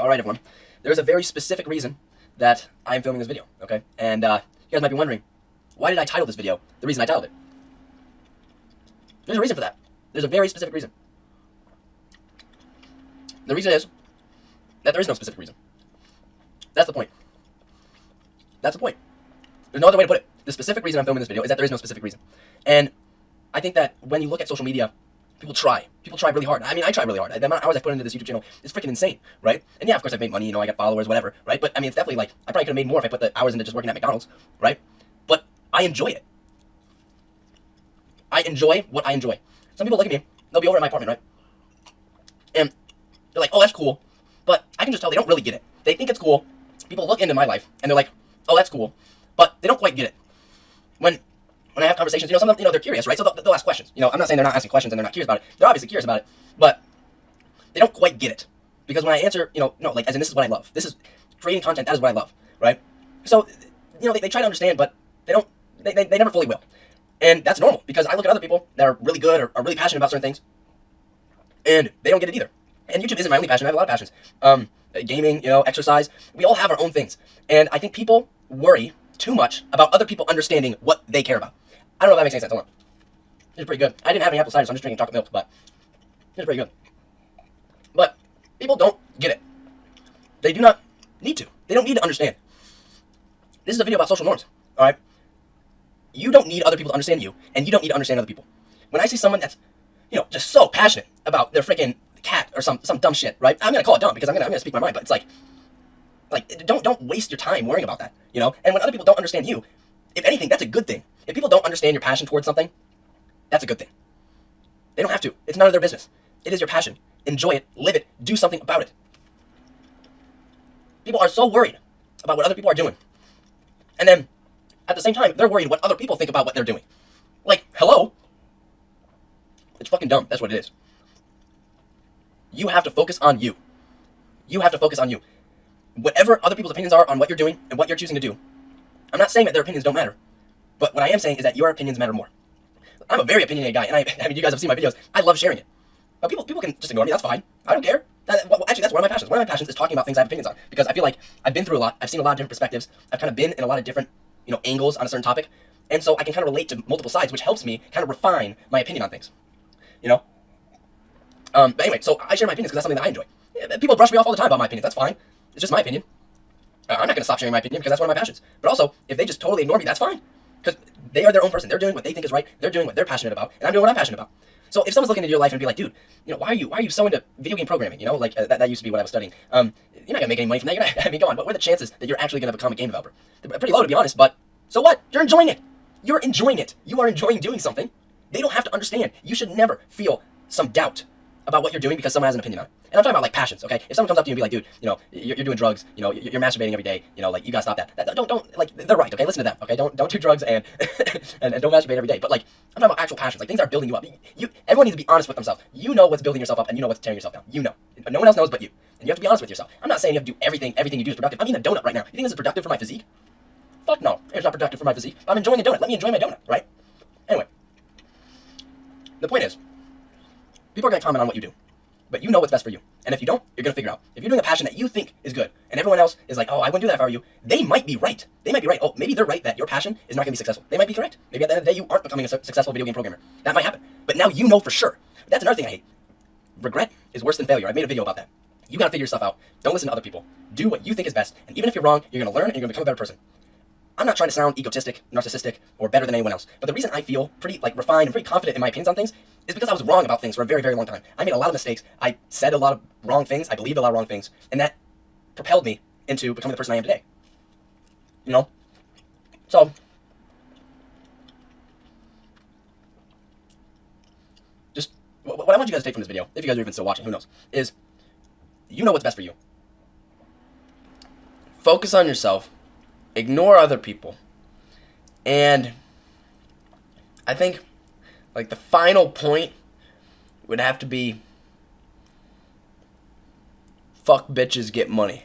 Alright everyone, there's a very specific reason that I'm filming this video, okay? And you guys might be wondering, why did I title this video the reason I titled it? There's a reason for that. There's a very specific reason. The reason is that there is no specific reason. That's the point. That's the point. There's no other way to put it. The specific reason I'm filming this video is that there is no specific reason. And I think that when you look at social media, people try. People try really hard. I mean, I try really hard. The amount of hours I put into this YouTube channel is freaking insane, right? And yeah, of course I've made money, I got followers, whatever, right? But I mean, it's definitely like, I probably could have made more if I put the hours into just working at McDonald's, right? But I enjoy it. I enjoy what I enjoy. Some people look at me, they'll be over at my apartment, right? And they're like, oh, that's cool. But I can just tell they don't really get it. They think it's cool. People look into my life and they're like, oh, that's cool. But they don't quite get it. When I have conversations, some of them, they're curious, right? So they'll ask questions. I'm not saying they're not asking questions and they're not curious about it. They're obviously curious about it, but they don't quite get it. Because when I answer, no, like, as in, this is what I love. This is creating content, that is what I love, right? So, they try to understand, but they never fully will. And that's normal, because I look at other people that are really good or are really passionate about certain things, and they don't get it either. And YouTube isn't my only passion. I have a lot of passions. Gaming, exercise. We all have our own things. And I think people worry too much about other people understanding what they care about. I don't know if that makes any sense. Hold on. This is pretty good. I didn't have any apple cider, so I'm just drinking chocolate milk, but this is pretty good. But people don't get it. They do not need to. They don't need to understand. This is a video about social norms, all right? You don't need other people to understand you, and you don't need to understand other people. When I see someone that's, just so passionate about their freaking cat or some dumb shit, right? I'm gonna call it dumb because I'm gonna speak my mind, but it's like don't waste your time worrying about that, And when other people don't understand you, if anything, that's a good thing. If people don't understand your passion towards something, that's a good thing. They don't have to. It's none of their business. It is your passion. Enjoy it, live it, do something about it. People are so worried about what other people are doing. And then, at the same time, they're worried what other people think about what they're doing. Like, hello? It's fucking dumb. That's what it is. You have to focus on you. You have to focus on you. Whatever other people's opinions are on what you're doing and what you're choosing to do, I'm not saying that their opinions don't matter. But what I am saying is that your opinions matter more. I'm a very opinionated guy, and I mean, you guys have seen my videos. I love sharing it. But people can just ignore me. That's fine. I don't care. Actually, that's one of my passions. One of my passions is talking about things I have opinions on. Because I feel like I've been through a lot. I've seen a lot of different perspectives. I've kind of been in a lot of different, angles on a certain topic. And so I can kind of relate to multiple sides, which helps me kind of refine my opinion on things. But anyway, so I share my opinions because that's something that I enjoy. People brush me off all the time about my opinions. That's fine. It's just my opinion. I'm not going to stop sharing my opinion because that's one of my passions. But also, if they just totally ignore me, that's fine. Because they are their own person. They're doing what they think is right. They're doing what they're passionate about. And I'm doing what I'm passionate about. So if someone's looking into your life and be like, dude, why are you so into video game programming? That used to be what I was studying. You're not going to make any money from that. I mean, come on. What are the chances that you're actually going to become a game developer? They're pretty low, to be honest. But so what? You're enjoying it. You're enjoying it. You are enjoying doing something. They don't have to understand. You should never feel some doubt about what you're doing because someone has an opinion on it. And I'm talking about like passions, okay? If someone comes up to you and be like, dude, you're doing drugs, you're masturbating every day, like you gotta stop that. Don't like, they're right, okay? Listen to them, okay? Don't do drugs and and don't masturbate every day. But like, I'm talking about actual passions, like things that are building you up. Everyone needs to be honest with themselves. You know what's building yourself up, and you know what's tearing yourself down. You know. No one else knows but you. And you have to be honest with yourself. I'm not saying you have to do everything you do is productive. I'm eating a donut right now. You think this is productive for my physique? Fuck no, it's not productive for my physique. I'm enjoying a donut. Let me enjoy my donut, right? Anyway, the point is, people are gonna comment on what you do. But you know what's best for you. And if you don't, you're going to figure out. If you're doing a passion that you think is good, and everyone else is like, oh, I wouldn't do that if I were you, they might be right. They might be right. Oh, maybe they're right that your passion is not going to be successful. They might be correct. Maybe at the end of the day, you aren't becoming a successful video game programmer. That might happen. But now you know for sure. That's another thing I hate. Regret is worse than failure. I made a video about that. You got to figure yourself out. Don't listen to other people. Do what you think is best. And even if you're wrong, you're going to learn and you're going to become a better person. I'm not trying to sound egotistic, narcissistic, or better than anyone else. But the reason I feel pretty refined and pretty confident in my opinions on things is because I was wrong about things for a very, very long time. I made a lot of mistakes. I said a lot of wrong things. I believed a lot of wrong things. And that propelled me into becoming the person I am today. So, just what I want you guys to take from this video, if you guys are even still watching, who knows, is you know what's best for you. Focus on yourself. Ignore other people. And I think like the final point would have to be fuck bitches, get money.